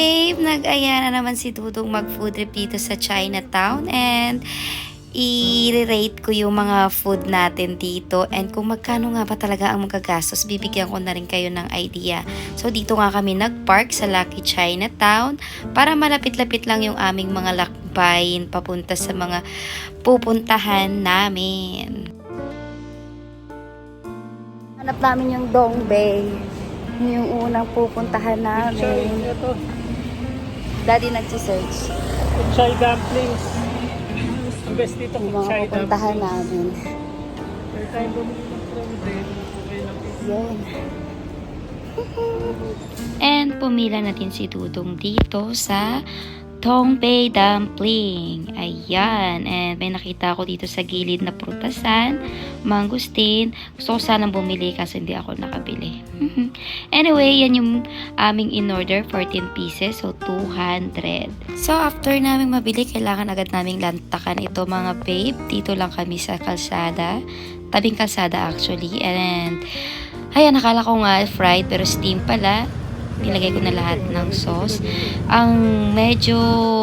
babe, nag-aya na naman si Dudong mag-food trip dito sa Chinatown and i-rate ko yung mga food natin dito and kung magkano nga ba talaga ang magagastos, bibigyan ko na rin kayo ng idea. So dito nga kami nag-park sa Lucky Chinatown para malapit-lapit lang yung aming mga lakbayin papunta sa mga pupuntahan namin. Hanap namin yung Dongbei. Yung unang pupuntahan namin. Daddy nagsisearch. Chai dumplings. Ang best dito Yung kung mga chai pupuntahan namin. Per time bumili from there, okay lang. Yun. And pumila natin si Dudong dito sa Dongbei Dumpling. Ayan. And may nakita ako dito sa gilid na prutasan. Mangustin. Gusto ko sanang bumili kasi hindi ako nakabili. Anyway, yan yung aming in-order. 14 pieces. So, 200. So, after namin mabili, kailangan agad naming lantakan ito mga babe. Dito lang kami sa kalsada. Tabing kalsada actually. And, ayan, nakala ko nga fried pero steam pala. Nilagay ko na lahat ng sauce. Ang medyo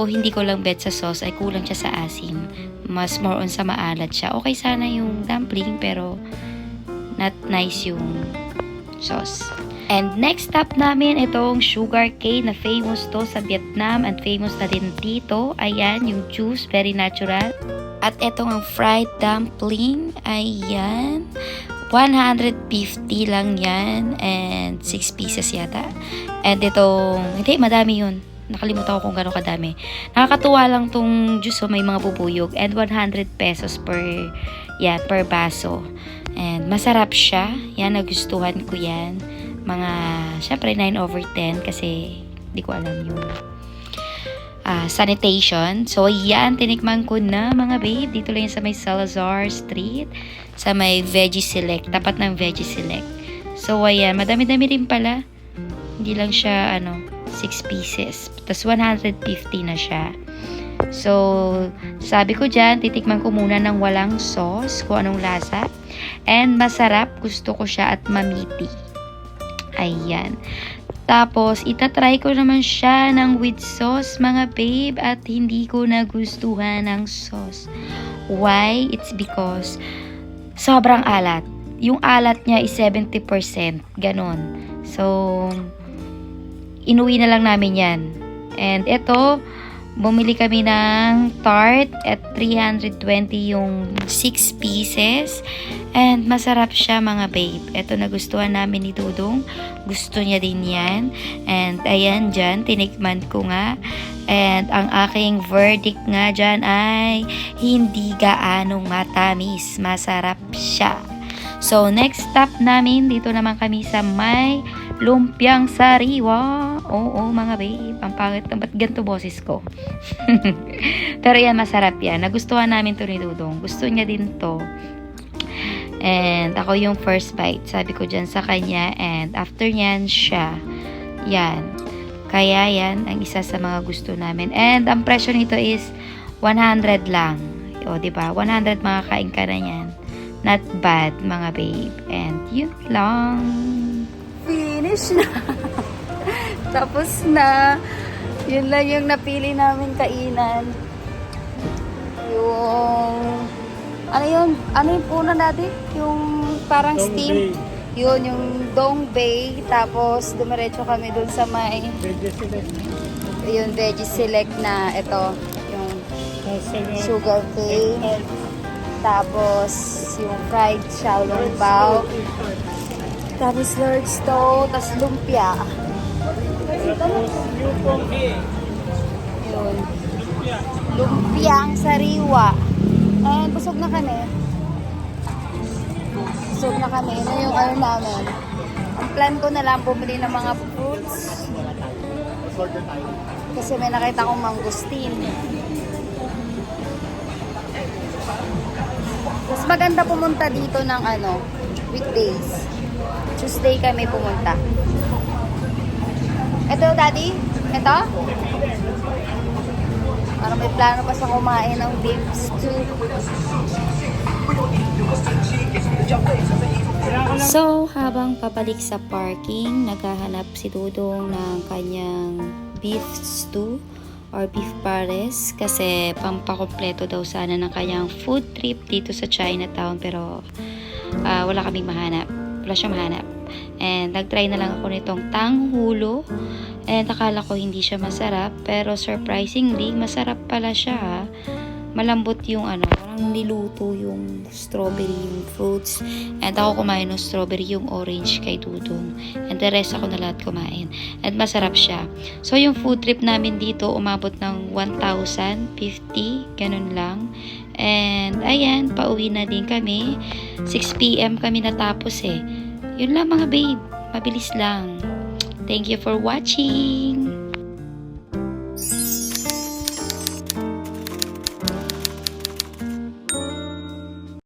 hindi ko lang bet sa sauce ay kulang siya sa asim. Mas more on sa maalat siya. Okay sana yung dumpling pero not nice yung sauce. And next stop namin itong sugar cane na famous to sa Vietnam and famous na din dito. Ayan, yung juice, very natural. At itong ang fried dumpling, ayan. 150 lang yan and 6 pieces yata. And itong, hindi, madami yun. Nakalimutan ko kung gano'ng kadami. Nakakatuwa lang tong juice, so may mga bubuyog. And 100 pesos per baso. And masarap siya. Yan, nagustuhan ko yan. Mga, syempre 9/10 kasi hindi ko alam yung sanitation. So, yan, tinikman ko na mga babe. Dito lang sa may Salazar Street. Sa may Veggie Select. Tapat ng Veggie Select. So, ayan. Madami-dami rin pala. Hindi lang siya, 6 pieces. Tapos, 150 na siya. So, sabi ko dyan, titikman ko muna ng walang sauce. Kung anong lasa. And, masarap. Gusto ko siya at mamiti. Ayan. Tapos, itatry ko naman siya ng with sauce, mga babe, at hindi ko nagustuhan ng sauce. Why? It's because sobrang alat. Yung alat niya is 70%. Ganon. So, inuwi na lang namin yan. And ito, bumili kami ng tart at 320 yung 6 pieces. And masarap siya mga babe. Ito nagustuhan namin ni Dudong. Gusto niya din yan. And ayan dyan, tinikman ko nga. And ang aking verdict nga dyan ay hindi gaanong matamis. Masarap siya. So next stop namin, dito naman kami sa may lumpiang sariwa. Oo mga babe, ang pangit na ba't ganito boses ko. Pero yan, masarap yan. Nagustuhan namin to ni Dudong. Gusto niya din to. And ako yung first bite, sabi ko dyan sa kanya. And after nyan, siya. Yan. Kaya yan, ang isa sa mga gusto namin. And ang presyo nito is 100 lang. O, diba? 100 makakain ka na yan. Not bad, mga babe. And yun lang. Finish na. Tapos na. Yun lang yung napili namin kainan. Yung ano yun? Ano yung puna natin? Yung parang steam. Yun, yung Dongbei. Tapos, dumiretso kami dun sa may Veggie select. yun, Veggie Select na ito. Yung sugar cane. Tapos, yung fried xiaolong bao. Tapos, large to. Tapos, lumpia. Yun. Lumpia ang sariwa. And busog na kami. Busog na kami. Ito yung namin. Ang plan ko na lang bumili ng mga fruits. Kasi may nakita akong mangustin. Mas maganda pumunta dito ng weekdays. Tuesday kami pumunta. Ito, Daddy? Ito? Para may plano pa sa kumain ng beef stew. So, habang pabalik sa parking, naghahanap si Dudong ng kanyang beef stew or beef pares kasi pampakompleto daw sana ng kanyang food trip dito sa Chinatown pero wala kaming mahanap. Wala siyang mahanap. And nagtry na lang ako nitong tanghulo. And akala ko hindi siya masarap pero surprisingly masarap pala siya ha. Malambot yung parang niluto yung strawberry, yung fruits. And ako kumain ng strawberry, yung orange kay Dudong. And the rest ako na lahat kumain. And masarap siya. So yung food trip namin dito umabot ng 1,050, ganun lang. And ayan, pauwi na din kami. 6 PM kami natapos eh. Yun lang mga babe, mabilis lang. Thank you for watching!